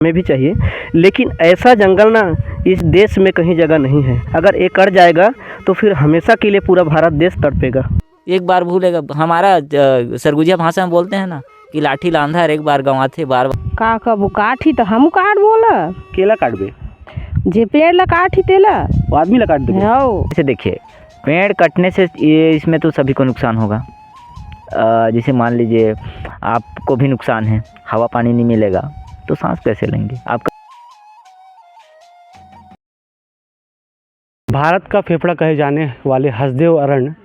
हमें भी चाहिए, लेकिन ऐसा जंगल ना इस देश में कहीं जगह नहीं है। अगर ये कट जाएगा तो फिर हमेशा के लिए पूरा भारत देश तड़पेगा। एक बार भूलेगा हमारा सरगुजिया भाषा में बोलते हैं ना कि लाठी लांधा एक बार गंवा थे बार बार। का कबू काठी तो हम काट बोला केला काट बे जे पेड़ ला काठी तेला वो आदमी ला काट दे। जैसे देखिए पेड़ कटने से इसमें तो सभी को नुकसान होगा। जैसे मान लीजिए आपको भी नुकसान है, हवा पानी नहीं मिलेगा तो सांस कैसे लेंगे आपका। भारत का फेफड़ा कहे जाने वाले हसदेव अरण्य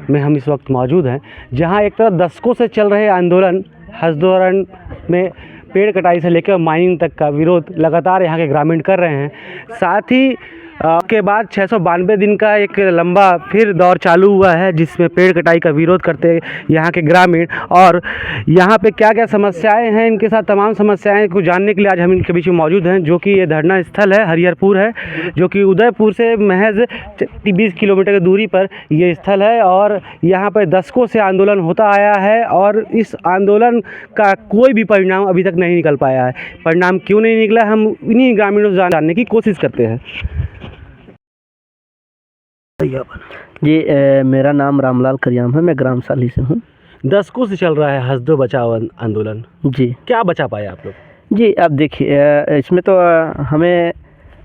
में हम इस वक्त मौजूद हैं, जहां एक तरफ दशकों से चल रहे आंदोलन हसदेव अरण्य में पेड़ कटाई से लेकर माइनिंग तक का विरोध लगातार यहां के ग्रामीण कर रहे हैं। साथ ही के बाद 692 दिन का एक लंबा फिर दौर चालू हुआ है जिसमें पेड़ कटाई का विरोध करते यहाँ के ग्रामीण। और यहाँ पे क्या क्या समस्याएं हैं, इनके साथ तमाम समस्याएं को जानने के लिए आज हम इनके बीच में मौजूद हैं। जो कि ये धरना स्थल है हरिहरपुर है, जो कि उदयपुर से महज 20 किलोमीटर की दूरी पर ये स्थल है। और यहाँ पर दशकों से आंदोलन होता आया है और इस आंदोलन का कोई भी परिणाम अभी तक नहीं निकल पाया है। परिणाम क्यों नहीं निकला, हम इन्हीं ग्रामीणों से जानने की कोशिश करते हैं। जी मेरा नाम रामलाल करियाम है, मैं ग्राम साली से हूँ। दशकों से चल रहा है हसदेव बचाओ आंदोलन, जी क्या बचा पाए आप लोग? जी अब देखिए इसमें तो हमें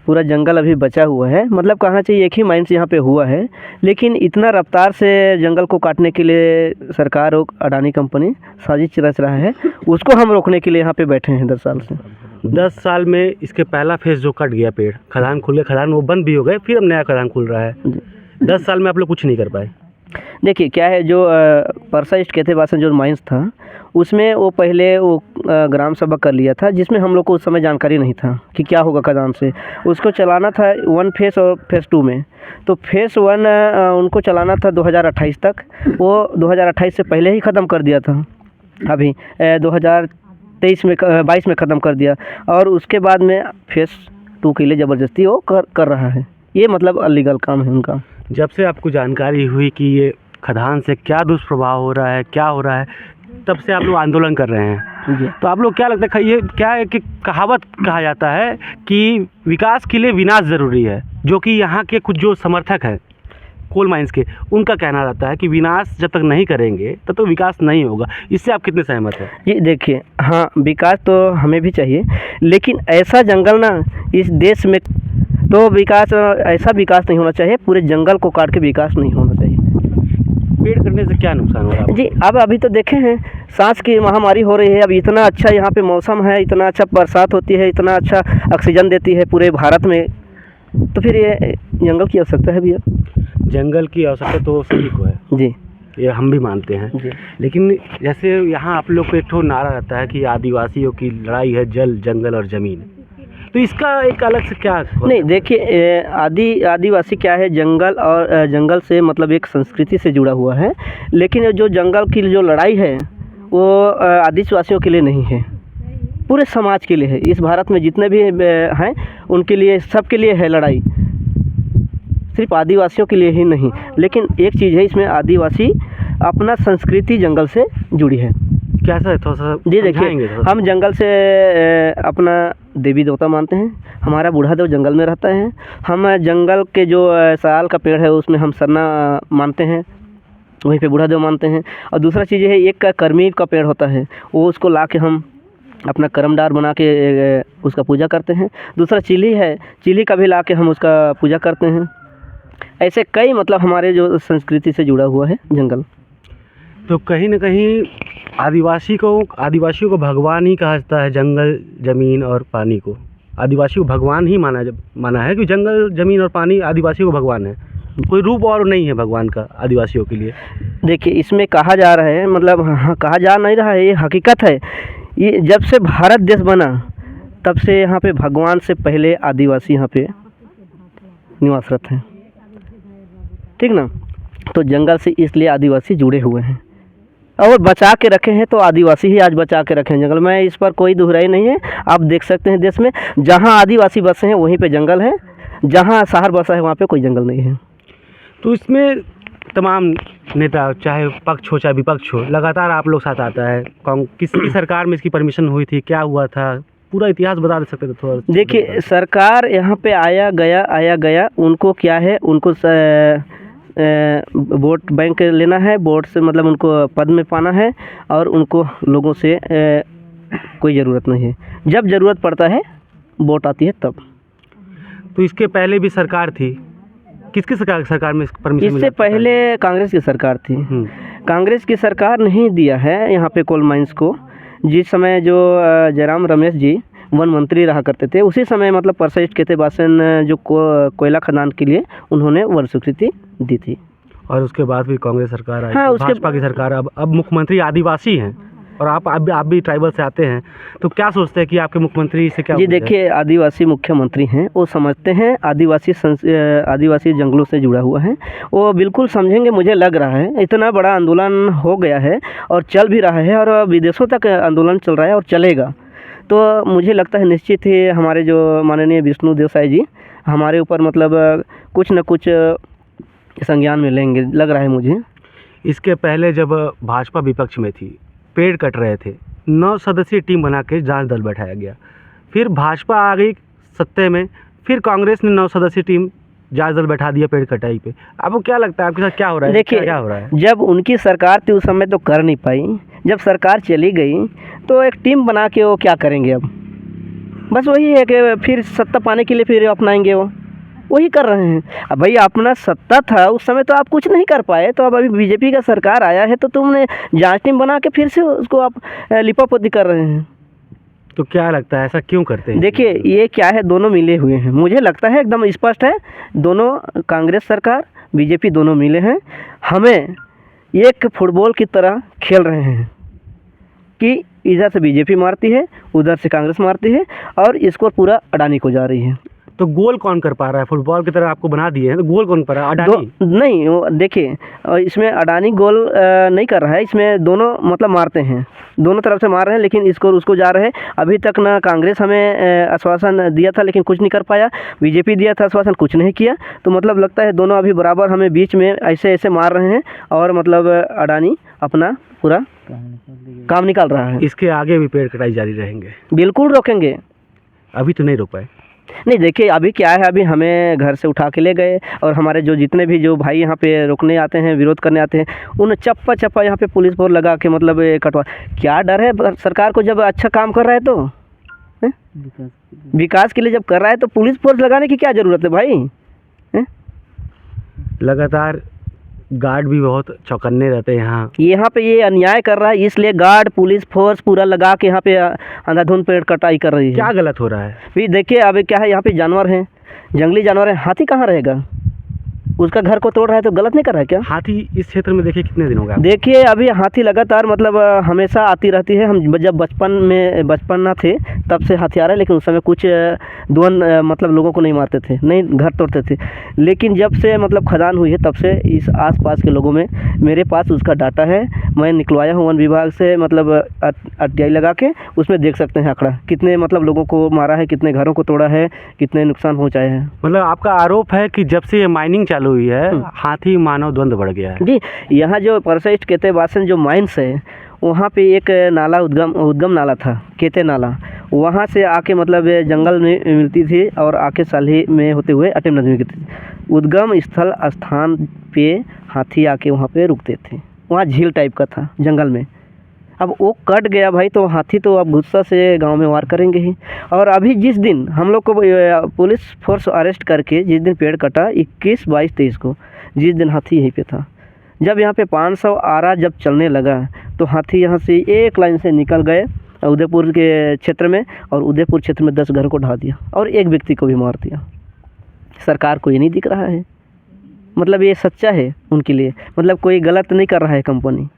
पूरा जंगल अभी बचा हुआ है, मतलब कहना चाहिए एक ही माइंस यहाँ पे हुआ है। लेकिन इतना रफ्तार से जंगल को काटने के लिए सरकार और अडानी कंपनी साजिश रच रहा है, उसको हम रोकने के लिए यहाँ पे बैठे हैं 10 साल से। 10 साल में इसके पहला फेज जो कट गया पेड़, खदान खुले, खदान वो बंद भी हो गए, फिर अब नया खदान खुल रहा है। 10 साल में आप लोग कुछ नहीं कर पाए। देखिए क्या है, जो परसा ईस्ट केथेवासन जो माइंस था उसमें वो पहले वो ग्राम सभा कर लिया था, जिसमें हम लोग को उस समय जानकारी नहीं था कि क्या होगा खदान से। उसको चलाना था 1 फेज़ और फेज़ 2 में। तो फेज़ 1 उनको चलाना था 2028 तक, वो 2028 से पहले ही ख़त्म कर दिया था। अभी 2023 में 22 में ख़त्म कर दिया और उसके बाद में फेज़ 2 के लिए ज़बरदस्ती वो कर रहा है। ये मतलब अलीगल काम है उनका। जब से आपको जानकारी हुई कि ये खदान से क्या दुष्प्रभाव हो रहा है, क्या हो रहा है, तब से आप लोग आंदोलन कर रहे हैं। जी। तो आप लोग क्या लगता है, ये क्या है कि कहावत कहा जाता है कि विकास के लिए विनाश ज़रूरी है, जो कि यहाँ के कुछ जो समर्थक हैं कोल माइंस के, उनका कहना रहता है कि विनाश जब तक नहीं करेंगे तब तो विकास नहीं होगा। इससे आप कितने सहमत हैं? जी देखिए, हाँ विकास तो हमें भी चाहिए, लेकिन ऐसा जंगल ना इस देश में तो विकास, ऐसा विकास नहीं होना चाहिए, पूरे जंगल को काट के विकास नहीं होना चाहिए। पेड़ कटने से क्या नुकसान हो रहा है? जी अब अभी तो देखे हैं सांस की महामारी हो रही है। अब इतना अच्छा यहाँ पे मौसम है, इतना अच्छा बरसात होती है, इतना अच्छा ऑक्सीजन देती है पूरे भारत में, तो फिर ये जंगल की आवश्यकता है भैया। जंगल की आवश्यकता तो सभी को है जी, ये हम भी मानते हैं जी। लेकिन जैसे यहाँ आप लोग को एक ठो नारा रहता है कि आदिवासियों की लड़ाई है जल, जंगल और ज़मीन, तो इसका एक अलग से क्या? नहीं देखिए, आदिवासी क्या है, जंगल और जंगल से मतलब एक संस्कृति से जुड़ा हुआ है। लेकिन जो जंगल की जो लड़ाई है वो आदिवासियों के लिए नहीं है, पूरे समाज के लिए है। इस भारत में जितने भी हैं उनके लिए, सबके लिए है लड़ाई, सिर्फ आदिवासियों के लिए ही नहीं। लेकिन एक चीज़ है इसमें, आदिवासी अपना संस्कृति जंगल से जुड़ी है। कैसा है थोड़ा सा? जी देखिए, हम जंगल से अपना देवी देवता मानते हैं, हमारा बूढ़ा देव जंगल में रहता है। हम जंगल के जो साल का पेड़ है उसमें हम सरना मानते हैं, वहीं पे बूढ़ा देव मानते हैं। और दूसरा चीज़ है, एक कर्मी का पेड़ होता है, वो उसको ला के हम अपना कर्मदार बना के उसका पूजा करते हैं। दूसरा चिली है, चिली का भी ला के हम उसका पूजा करते हैं। ऐसे कई मतलब हमारे जो संस्कृति से जुड़ा हुआ है जंगल। तो कहीं ना कहीं आदिवासियों को भगवान ही कहा जाता है, जंगल, ज़मीन और पानी को आदिवासी को भगवान ही माना है कि जंगल, ज़मीन और पानी आदिवासियों को भगवान है, कोई रूप और नहीं है भगवान का आदिवासियों के लिए। देखिए इसमें कहा जा रहा है, मतलब हाँ, कहा जा नहीं रहा है, ये हकीकत है। ये जब से भारत देश बना तब से यहाँ पे भगवान से पहले आदिवासी यहाँ पे निवासरत हैं, ठीक ना। तो जंगल से इसलिए आदिवासी जुड़े हुए हैं और बचा के रखे हैं, तो आदिवासी ही आज बचा के रखे हैं जंगल में। इस पर कोई दुहराई नहीं है। आप देख सकते हैं देश में जहाँ आदिवासी बसे हैं वहीं पे जंगल है, जहाँ शहर बसा है वहाँ पे कोई जंगल नहीं है। तो इसमें तमाम नेता, चाहे पक्ष हो चाहे विपक्ष हो, लगातार आप लोग साथ आता है। किसकी सरकार में इसकी परमिशन हुई थी, क्या हुआ था, पूरा इतिहास बता दे सकते थे थोड़ा? देखिए, सरकार यहाँ पे आया गया, उनको क्या है, उनको वोट बैंक लेना है, वोट से मतलब उनको पद में पाना है, और उनको लोगों से कोई ज़रूरत नहीं है। जब ज़रूरत पड़ता है वोट आती है तब। तो इसके पहले भी सरकार थी, किसकी सरकार में परमिशन इससे पहले कांग्रेस की सरकार थी। कांग्रेस की सरकार नहीं दिया है यहाँ पे कोल माइंस को। जिस समय जो जयराम रमेश जी वन मंत्री रहा करते थे, उसी समय मतलब परसा ईस्ट केतेबासन जो कोयला खदान के लिए उन्होंने वन स्वीकृति दी थी। और उसके बाद भी कांग्रेस सरकार आई, हाँ, भाजपा की सरकार। अब मुख्यमंत्री आदिवासी हैं, और आप भी ट्राइबल से आते हैं, तो क्या सोचते हैं कि आपके मुख्यमंत्री से क्या? जी देखिए, आदिवासी मुख्यमंत्री हैं, वो समझते हैं, आदिवासी जंगलों से जुड़ा हुआ है, वो बिल्कुल समझेंगे। मुझे लग रहा है इतना बड़ा आंदोलन हो गया है और चल भी रहा है, और विदेशों तक आंदोलन चल रहा है और चलेगा। तो मुझे लगता है निश्चित ही हमारे जो माननीय विष्णु देव साई जी हमारे ऊपर मतलब कुछ न कुछ संज्ञान में लेंगे, लग रहा है मुझे। इसके पहले जब भाजपा विपक्ष में थी, पेड़ कट रहे थे, 9 सदस्यीय टीम बना के जांच दल बैठाया गया। फिर भाजपा आ गई सत्ते में, फिर कांग्रेस ने 9 सदस्यीय टीम जांच दल बैठा दिया पेड़ कटाई पे। आपको क्या लगता है, आपके साथ क्या हो रहा है? देखिए, क्या हो रहा है? जब उनकी सरकार थी उस समय तो कर नहीं पाई, जब सरकार चली गई तो एक टीम बना के वो क्या करेंगे? अब बस वही है कि फिर सत्ता पाने के लिए फिर अपनाएंगे, वो वही कर रहे हैं। अब भाई अपना सत्ता था उस समय तो आप कुछ नहीं कर पाए, तो अब अभी बीजेपी का सरकार आया है तो तुमने जांच टीम बना के फिर से उसको आप लिपापोती कर रहे हैं। तो क्या लगता है ऐसा क्यों करते हैं? देखिए, ये क्या है, दोनों मिले हुए हैं। मुझे लगता है एकदम स्पष्ट है, दोनों कांग्रेस सरकार बीजेपी दोनों मिले हैं, हमें एक फुटबॉल की तरह खेल रहे हैं कि इधर से बीजेपी मारती है, उधर से कांग्रेस मारती है, और इसको पूरा अडानी को जा रही है। तो गोल कौन कर पा रहा है? फुटबॉल की तरह आपको बना दिए हैं, तो गोल कौन कर रहा है? अडानी? नहीं, वो देखिए, इसमें अडानी गोल नहीं कर रहा है, इसमें दोनों मतलब मारते हैं, दोनों तरफ से मार रहे हैं, लेकिन इसको उसको जा रहे हैं। अभी तक ना कांग्रेस हमें आश्वासन दिया था लेकिन कुछ नहीं कर पाया, बीजेपी दिया था आश्वासन, कुछ नहीं किया। तो मतलब लगता है दोनों अभी बराबर हमें बीच में ऐसे मार रहे हैं, और मतलब अडानी अपना पूरा काम निकाल रहा है। इसके आगे भी पेड़ कटाई जारी रहेंगे? बिल्कुल रोकेंगे। अभी तो नहीं रोक पाए? नहीं, देखिए अभी क्या है, अभी हमें घर से उठा के ले गए, और हमारे जो जितने भी जो भाई यहाँ पे रोकने आते हैं, विरोध करने आते हैं, उन चप्पा यहाँ पे पुलिस फोर्स लगा के मतलब कटवा। क्या डर है सरकार को? जब अच्छा काम कर रहा है तो विकास के लिए जब कर रहा है तो पुलिस फोर्स लगाने की क्या ज़रूरत है भाई? लगातार गार्ड भी बहुत चौकन्ने रहते हैं यहाँ पे ये अन्याय कर रहा है, इसलिए गार्ड पुलिस फोर्स पूरा लगा के यहाँ पे अंधाधुंध पेड़ कटाई कर रही है। क्या गलत हो रहा है? फिर देखिए अभी क्या है, यहाँ पे जानवर हैं, जंगली जानवर है, हाथी कहाँ रहेगा? उसका घर को तोड़ रहा है तो गलत नहीं कर रहा है क्या? हाथी इस क्षेत्र में देखिए कितने दिन हो गए? देखिए अभी हाथी लगातार मतलब हमेशा आती रहती है। हम जब बचपन ना थे तब से हाथी आ रहा है, लेकिन उस समय कुछ मतलब लोगों को नहीं मारते थे, नहीं घर तोड़ते थे। लेकिन जब से मतलब खदान हुई है तब से इस आसपास के लोगों में, मेरे पास उसका डाटा है, मैं निकलवाया हूँ वन विभाग से, मतलब RTI लगा के, उसमें देख सकते हैं आंकड़ा, कितने मतलब लोगों को मारा है, कितने घरों को तोड़ा है, कितने नुकसान पहुँचाए हैं। मतलब आपका आरोप है कि जब से ये माइनिंग चालू हुई है हाथी मानव द्वंद्व बढ़ गया है? जी, यहाँ जो परसा ईस्ट केतेबासन जो माइंस है, वहाँ पे एक नाला उद्गम नाला था, केते नाला, वहाँ से आके मतलब जंगल में मिलती थी और आके साली में होते हुए अटेम नदी में गिरती थी। उद्गम स्थल स्थान पे हाथी आके वहाँ पे रुकते थे, वहाँ झील टाइप का था जंगल में। अब वो कट गया भाई, तो हाथी तो अब गुस्सा से गांव में वार करेंगे ही। और अभी जिस दिन हम लोग को पुलिस फोर्स अरेस्ट करके जिस दिन पेड़ कटा 21, 22, 23 को, जिस दिन हाथी यहीं पे था, जब यहाँ पे 500 आरा जब चलने लगा तो हाथी यहाँ से एक लाइन से निकल गए उदयपुर के क्षेत्र में, और उदयपुर क्षेत्र में 10 घर को ढा दिया और एक व्यक्ति को भी मार दिया। सरकार को ये नहीं दिख रहा है, मतलब ये सच्चा है उनके लिए, मतलब कोई गलत नहीं कर रहा है कंपनी।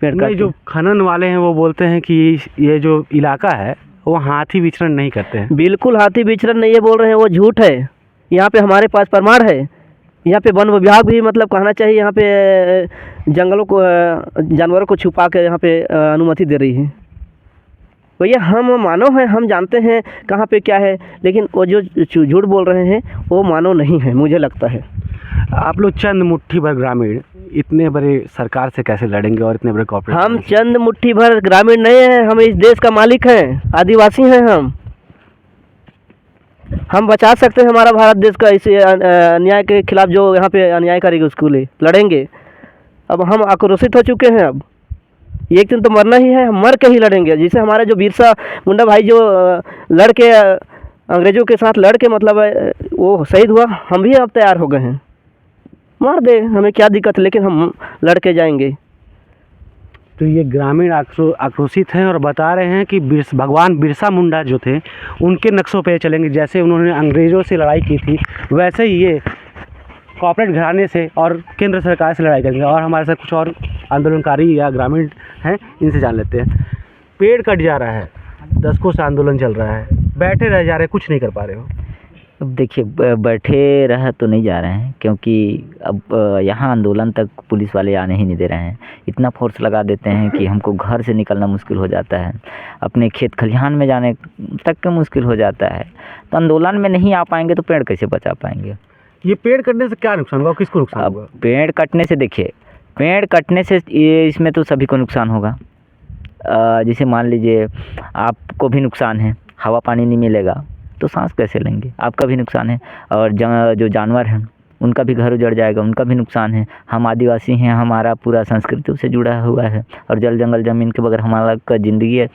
नहीं, जो खनन वाले हैं वो बोलते हैं कि ये जो इलाका है वो हाथी विचरण नहीं करते हैं। बिल्कुल हाथी विचरण नहीं, ये बोल रहे हैं वो झूठ है। यहाँ पे हमारे पास प्रमाण है, यहाँ पे वन विभाग भी मतलब कहना चाहिए, यहाँ पे जंगलों को जानवरों को छुपा के यहाँ पे अनुमति दे रही है। भैया हम मानव हैं, हम जानते हैं कहाँ पे क्या है, लेकिन वो जो झूठ बोल रहे हैं वो मानव नहीं है, मुझे लगता है। आप लोग चंद मुट्ठी भर ग्रामीण इतने बड़े सरकार से कैसे लड़ेंगे और इतने बड़े कॉर्पोरेट? हम चंद मुट्ठी भर ग्रामीण नहीं हैं, हम इस देश का मालिक हैं, आदिवासी हैं हम। हम बचा सकते हैं हमारा भारत देश का इस अन्याय के खिलाफ। जो यहाँ पे अन्याय करेगी उसके लिए लड़ेंगे। अब हम आक्रोशित हो चुके हैं। अब एक दिन तो मरना ही है, हम मर के ही लड़ेंगे। जैसे हमारे जो बिरसा मुंडा भाई जो लड़ के अंग्रेज़ों के साथ लड़ के मतलब वो शहीद हुआ, हम भी अब तैयार हो गए हैं। मार दे, हमें क्या दिक्कत है, लेकिन हम लड़ के जाएंगे। तो ये ग्रामीण आक्रोशित हैं और बता रहे हैं कि भगवान बिरसा मुंडा जो थे उनके नक्शों पे चलेंगे। जैसे उन्होंने अंग्रेज़ों से लड़ाई की थी वैसे ही ये कॉर्पोरेट घराने से और केंद्र सरकार से लड़ाई करेंगे। और हमारे साथ कुछ और आंदोलनकारी या ग्रामीण हैं, इनसे जान लेते हैं। पेड़ कट जा रहा है, दशकों से आंदोलन चल रहा है, बैठे रह जा रहे हैं, कुछ नहीं कर पा रहे हो। अब देखिए बैठे रह तो नहीं जा रहे हैं, क्योंकि अब यहाँ आंदोलन तक पुलिस वाले आने ही नहीं दे रहे हैं। इतना फोर्स लगा देते हैं कि हमको घर से निकलना मुश्किल हो जाता है, अपने खेत खलिहान में जाने तक के मुश्किल हो जाता है। तो आंदोलन में नहीं आ पाएंगे तो पेड़ कैसे बचा पाएंगे? ये पेड़ कटने से क्या नुकसान होगा, किसको नुकसान अब होगा? पेड़ कटने से देखिए, पेड़ कटने से ये इसमें तो सभी को नुकसान होगा। जैसे मान लीजिए आपको भी नुकसान है, हवा पानी नहीं मिलेगा तो सांस कैसे लेंगे, आपका भी नुकसान है। और जो जानवर हैं उनका भी घर उजड़ जाएगा, उनका भी नुकसान है। हम आदिवासी हैं, हमारा पूरा संस्कृति उससे जुड़ा हुआ है। और जल जंगल ज़मीन के बगैर हमारा का ज़िंदगी है,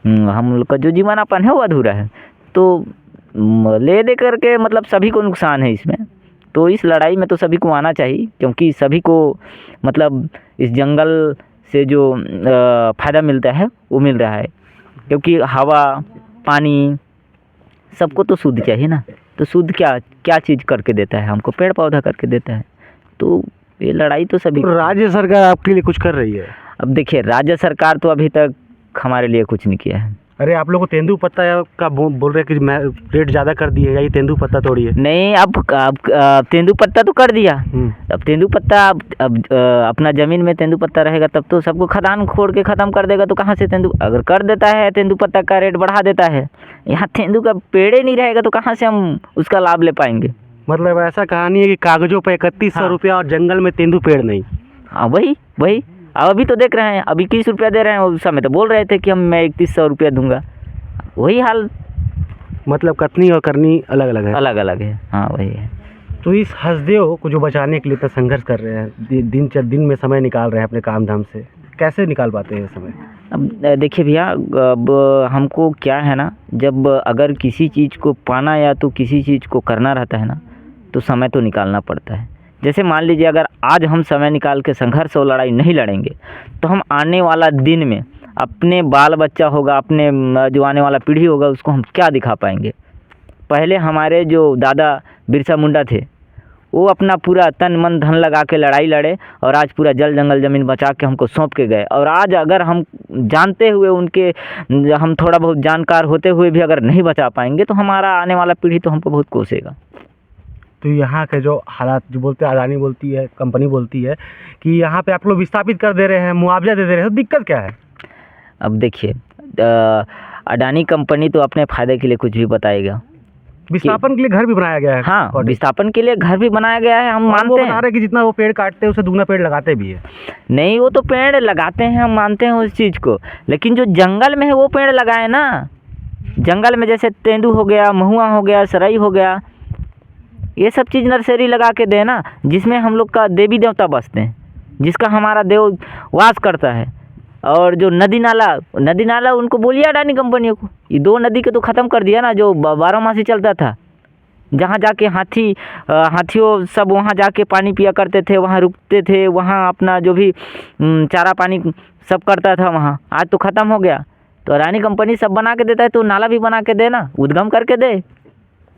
हम लोग का जो जीवनापन है वो अधूरा है। तो ले दे करके मतलब सभी को नुकसान है इसमें। तो इस लड़ाई में तो सभी को आना चाहिए, क्योंकि सभी को मतलब इस जंगल से जो फ़ायदा मिलता है वो मिल रहा है। क्योंकि हवा पानी सबको तो शुद्ध चाहिए ना। तो शुद्ध क्या चीज़ करके देता है हमको? पेड़ पौधा करके देता है। तो ये लड़ाई तो सभी। राज्य सरकार आपके लिए कुछ कर रही है? अब देखिए राज्य सरकार तो अभी तक हमारे लिए कुछ नहीं किया है। अरे आप लोग को तेंदुपत्ता का बोल रहे हैं कि रेट ज़्यादा कर दिए, या ये तेंदुपत्ता थोड़ी है? नहीं, अब तेंदुपत्ता तो कर दिया। अब तेंदुपत्ता अब अपना ज़मीन में तेंदुपत्ता रहेगा तब तो सबको खदान खोद के ख़त्म कर देगा। तो कहाँ से अगर कर देता है तेंदुपत्ता का रेट बढ़ा देता है, यहाँ तेंदु का पेड़ ही नहीं रहेगा तो कहाँ से हम उसका लाभ ले पाएंगे? मतलब ऐसा कहानी है कि कागजों पे 3100 रुपया और जंगल में तेंदु पेड़ नहीं। हाँ वही अब अभी तो देख रहे हैं, अभी 21 रुपया दे रहे हैं। उस समय तो बोल रहे थे कि मैं 3100 रुपया दूंगा। वही हाल, मतलब कथनी और करनी अलग अलग है। अलग अलग है, हाँ वही है। तो इस हसदेव को जो बचाने के लिए इतना संघर्ष कर रहे हैं, दिन में समय निकाल रहे हैं अपने काम धाम से, कैसे निकाल पाते हैं समय? अब देखिए भैया, अब हमको क्या है ना, जब अगर किसी चीज़ को पाना या तो किसी चीज़ को करना रहता है ना, तो समय तो निकालना पड़ता है। जैसे मान लीजिए अगर आज हम समय निकाल के संघर्ष और लड़ाई नहीं लड़ेंगे तो हम आने वाला दिन में अपने बाल बच्चा होगा, अपने जो आने वाला पीढ़ी होगा, उसको हम क्या दिखा पाएंगे? पहले हमारे जो दादा बिरसा मुंडा थे वो अपना पूरा तन मन धन लगा के लड़ाई लड़े और आज पूरा जल जंगल ज़मीन बचा के हमको सौंप के गए। और आज अगर हम जानते हुए उनके, हम थोड़ा बहुत जानकार होते हुए भी अगर नहीं बचा पाएंगे तो हमारा आने वाला पीढ़ी तो हमको बहुत कोसेगा। तो यहाँ के जो हालात जो बोलते हैं, अडानी बोलती है, कंपनी बोलती है कि यहाँ पे आप लोग विस्थापित कर दे रहे हैं, मुआवजा दे दे रहे हैं, तो दिक्कत क्या है? अब देखिए अडानी कंपनी तो अपने फ़ायदे के लिए कुछ भी बताएगा। विस्थापन के लिए घर भी बनाया गया है। हाँ, विस्थापन के लिए घर भी बनाया गया है, हम मानते हैं। बता रहे कि जितना वो पेड़ काटते हैं उससे दुगना पेड़ लगाते भी है। नहीं, वो तो पेड़ लगाते हैं, हम मानते हैं उस चीज़ को, लेकिन जो जंगल में है वो पेड़ लगाए ना। जंगल में जैसे तेंदू हो गया, महुआ हो गया, सरई हो गया, ये सब चीज़ नर्सरी लगा के दे ना, जिसमें हम लोग का देवी देवता बसते हैं, जिसका हमारा देव वास करता है। और जो नदी नाला उनको बोलिए अडानी कंपनियों को, ये 2 नदी के तो ख़त्म कर दिया ना, जो 12 मासी चलता था, जहाँ जाके हाथियों सब वहाँ जाके पानी पिया करते थे, वहाँ रुकते थे, वहाँ अपना जो भी चारा पानी सब करता था वहाँ, आज तो ख़त्म हो गया। तो अडानी कंपनी सब बना के देता है, तो नाला भी बना के दे ना, उद्गम करके दे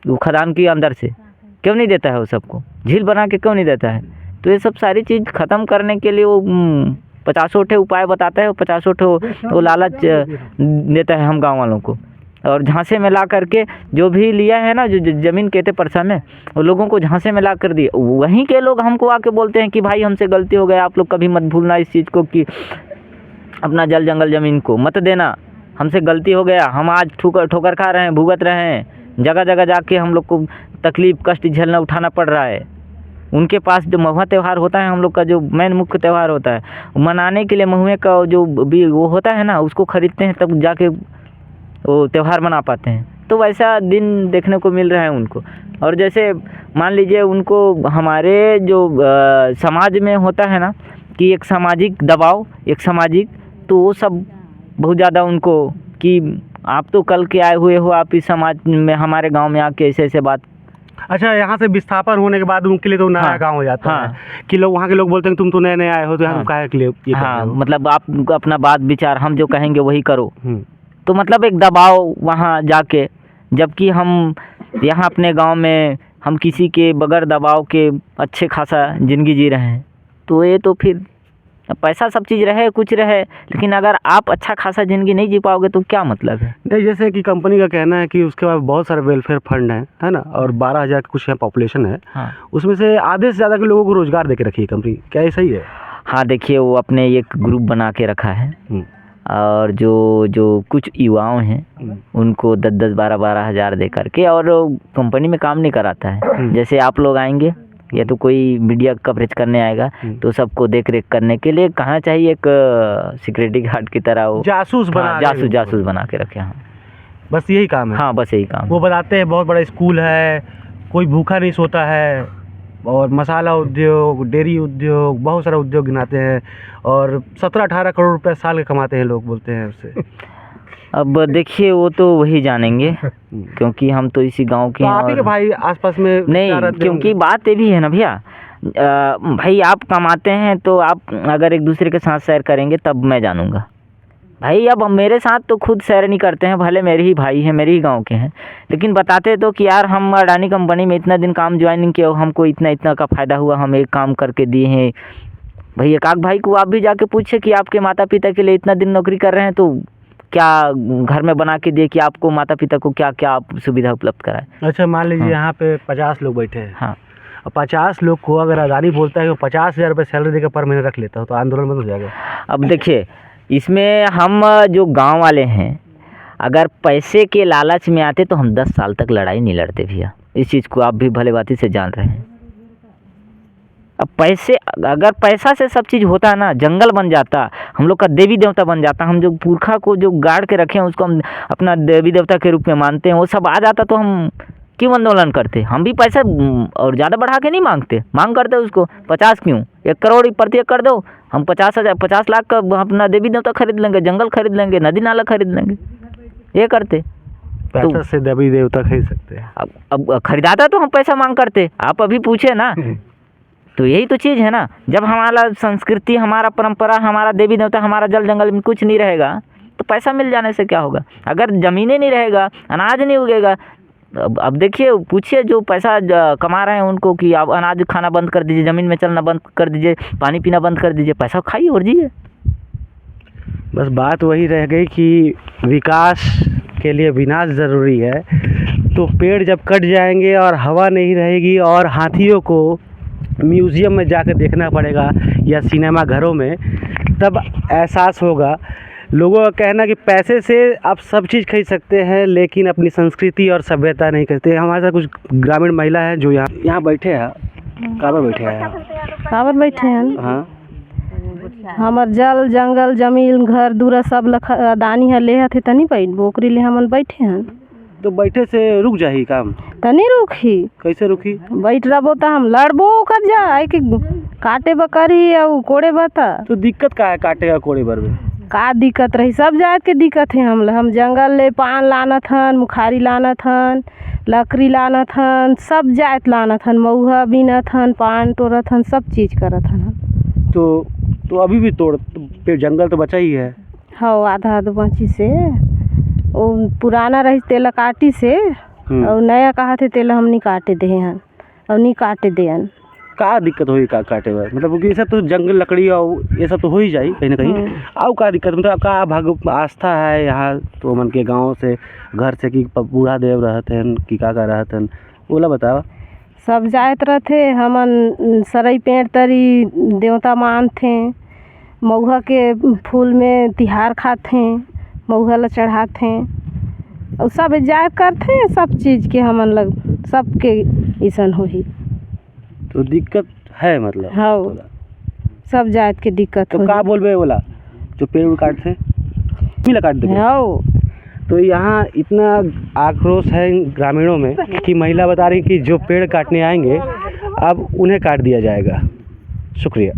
वो खदान के अंदर से। क्यों नहीं देता है वो सबको? झील बना के क्यों नहीं देता है? तो ये सब सारी चीज़ ख़त्म करने के लिए वो 50 उपाय बताता है, 50 वो लालच देता है हम गांव वालों को। और झांसे में ला करके जो भी लिया है ना, जो ज़मीन कहते परसा में, वो लोगों को झांसे में ला कर दिए। वहीं के लोग हमको आके बोलते हैं कि भाई हमसे गलती हो गया, आप लोग कभी मत भूलना इस चीज़ को कि अपना जल जंगल ज़मीन को मत देना, हमसे गलती हो गया, हम आज ठोकर खा रहे हैं, भुगत रहे हैं, जगह जगह जाके हम लोग को तकलीफ़ कष्ट झेलना उठाना पड़ रहा है। उनके पास जो महुआ त्यौहार होता है, हम लोग का जो मेन मुख्य त्यौहार होता है, मनाने के लिए महुए का जो भी वो होता है ना, उसको ख़रीदते हैं तब जाके वो त्यौहार मना पाते हैं। तो वैसा दिन देखने को मिल रहा है उनको। और जैसे मान लीजिए उनको हमारे जो समाज में होता है ना कि एक सामाजिक दबाव, एक सामाजिक, तो वो सब बहुत ज़्यादा उनको कि आप तो कल के आए हुए हो, आप इस समाज में हमारे गांव में आके ऐसे ऐसे बात। अच्छा, यहाँ से विस्थापन होने के बाद उनके लिए तो नया हाँ, गाँव हो जाता हाँ, है कि लोग वहाँ के लोग बोलते हैं तुम तो नए नए आए हो तो यहाँ हाँ, तुम काहे के लिए ये कर हाँ, रहे हो? मतलब आप अपना बात विचार हम जो कहेंगे वही करो। हम्म। तो मतलब एक दबाव वहाँ जाके, जबकि हम यहाँ अपने गांव में हम किसी के बगैर दबाव के अच्छे खासा ज़िंदगी जी रहे हैं। तो ये तो फिर पैसा सब चीज़ रहे कुछ रहे, लेकिन अगर आप अच्छा खासा ज़िंदगी नहीं जी पाओगे तो क्या मतलब है। नहीं, जैसे कि कंपनी का कहना है कि उसके बाद बहुत सारे वेलफेयर फंड हैं, है ना, और 12,000 कुछ यहाँ पॉपुलेशन है, हाँ, उसमें से आधे से ज़्यादा के लोगों को रोज़गार दे के रखी है कंपनी, क्या ये सही है? हाँ, देखिए वो अपने एक ग्रुप बना के रखा है और जो कुछ युवाओं हैं उनको 10-10, 12-12 हज़ार दे करके, और कंपनी में काम नहीं कराता है। जैसे आप लोग आएंगे या तो कोई मीडिया कवरेज करने आएगा तो सबको देख रेख करने के लिए कहाँ चाहिए एक सिक्योरिटी गार्ड की तरह वो जासूस बना हाँ, रहे हैं जासूस बना के रखे। हाँ, बस यही काम है। हाँ, बस यही काम। वो बताते हैं बहुत बड़ा स्कूल है, कोई भूखा नहीं सोता है, और मसाला उद्योग, डेयरी उद्योग, बहुत सारा उद्योग गिनाते हैं, और 17-18 करोड़ रुपए साल के कमाते हैं लोग, बोलते हैं उससे। अब देखिए वो तो वही जानेंगे क्योंकि हम तो इसी गांव के तो हैं। आप ही के भाई आसपास में नहीं, क्योंकि बात ये भी है ना भैया, भाई आप कमाते हैं तो आप अगर एक दूसरे के साथ शेयर करेंगे तब मैं जानूंगा। भाई अब मेरे साथ तो खुद शेयर नहीं करते हैं, भले मेरे ही भाई हैं, मेरे ही गांव के हैं, लेकिन बताते तो कि यार हम अडानी कंपनी में इतना दिन काम ज्वाइनिंग किया, हमको इतना इतना का फ़ायदा हुआ, हम एक काम करके दिए हैं। भाई एक आध भाई को आप भी जाके पूछे कि आपके माता पिता के लिए इतना दिन नौकरी कर रहे हैं तो क्या घर में बना के दिए कि आपको माता पिता को क्या क्या आप सुविधा उपलब्ध कराए। अच्छा, मान लीजिए हाँ। यहाँ पे 50 लोग बैठे हैं। हाँ, और 50 लोग को अगर अडानी बोलता है कि 50,000 रुपये सैलरी देकर पर महीने रख लेता हो तो आंदोलन बंद हो जाएगा। अब देखिए इसमें हम जो गांव वाले हैं अगर पैसे के लालच में आते तो हम 10 साल तक लड़ाई नहीं लड़ते भैया। इस चीज़ को आप भी भले बाती से जान रहे हैं। अब पैसे, अगर पैसा से सब चीज़ होता है ना, जंगल बन जाता, हम लोग का देवी देवता बन जाता, हम जो पुरखा को जो गाड़ के रखे हैं उसको हम अपना देवी देवता के रूप में मानते हैं, वो सब आ जाता तो हम क्यों आंदोलन करते। हम भी पैसा और ज़्यादा बढ़ा के नहीं मांगते, मांग करते उसको 50 क्यों, 1 करोड़ प्रति कर दो, हम 50 लाख का अपना देवी देवता खरीद लेंगे, जंगल खरीद लेंगे, नदी नाला खरीद लेंगे, ये करते। पैसा से देवी देवता खरीद सकते हैं। अब खरीदाता तो हम पैसा मांग करते, आप अभी पूछे ना। तो यही तो चीज़ है ना, जब हमारा संस्कृति, हमारा परंपरा, हमारा देवी देवता, हमारा जल जंगल में कुछ नहीं रहेगा तो पैसा मिल जाने से क्या होगा। अगर ज़मीनें नहीं रहेगा, अनाज नहीं उगेगा, अब देखिए पूछिए जो पैसा कमा रहे हैं उनको कि आप अनाज खाना बंद कर दीजिए, ज़मीन में चलना बंद कर दीजिए, पानी पीना बंद कर दीजिए, पैसा खाइए और जिए। बस बात वही रह गई कि विकास के लिए विनाश ज़रूरी है। तो पेड़ जब कट जाएंगे और हवा नहीं रहेगी और हाथियों को म्यूज़ियम में जाकर देखना पड़ेगा या सिनेमा घरों में, तब एहसास होगा। लोगों का कहना कि पैसे से आप सब चीज़ खरीद सकते हैं लेकिन अपनी संस्कृति और सभ्यता नहीं करते। हमारे साथ कुछ ग्रामीण महिला हैं जो यहाँ बैठे हैं। कहाँ बैठे हैं? काबर बैठे हैं? हाँ, हमर जल जंगल जमीन घर दूरा सब दानी है ले थे तनी बैठ बोकरी ले हमन बैठे हैं। तो बैठे से रुक जाही काम? तनी रुकी, कैसे रुकी? बैठ रहो तो हम लड़बो कर जा कि काटे बकरी और कोड़े बता। तो दिक्कत का है काटेगा कोड़े भर में? का दिक्कत रही, सब जात के दिक्कत है। हम जंगल ले पान लाना थन, मुखारी लाना थन, लकड़ी लाना थन, सब जात लाना थन, मऊहा बीना थन, पान टोरा थन, सब चीज़ करत हन। तो अभी भी तो जंगल तो बचा ही है। हाँ, आधा बची से वो पुराना रही तेला काटी से और नया कहा थे तेला हम नहीं काटे दे हन और नहीं काटे दे हन। का दिक्कत होगी का काटे हुआ मतलब ये सब तो जंगल लकड़ी और ये सब तो हो ही जाए कहीं ना कहीं। आओ का दिक्कत मतलब का भाग आस्था है यहाँ तो मन के गांव से घर से कि बूढ़ा देव रहते हैं कि का रहते हैं बोला बतावा। सब जात रहते हमन सरई पेड़ तरी देवता मानते, मऊहा के फूल में तिहार खाते, मऊहा ला चढ़ाते और सब जात करते, सब चीज़ के हमन लग सबके ऐसन हो ही। तो दिक्कत है मतलब? हाँ, सब जात के दिक्कत तो हो। का बोलबे बोला जो पेड़ काटते मिला काट देंगे? हाँ, तो यहाँ इतना आक्रोश है ग्रामीणों में कि महिला बता रही कि जो पेड़ काटने आएंगे अब उन्हें काट दिया जाएगा। शुक्रिया।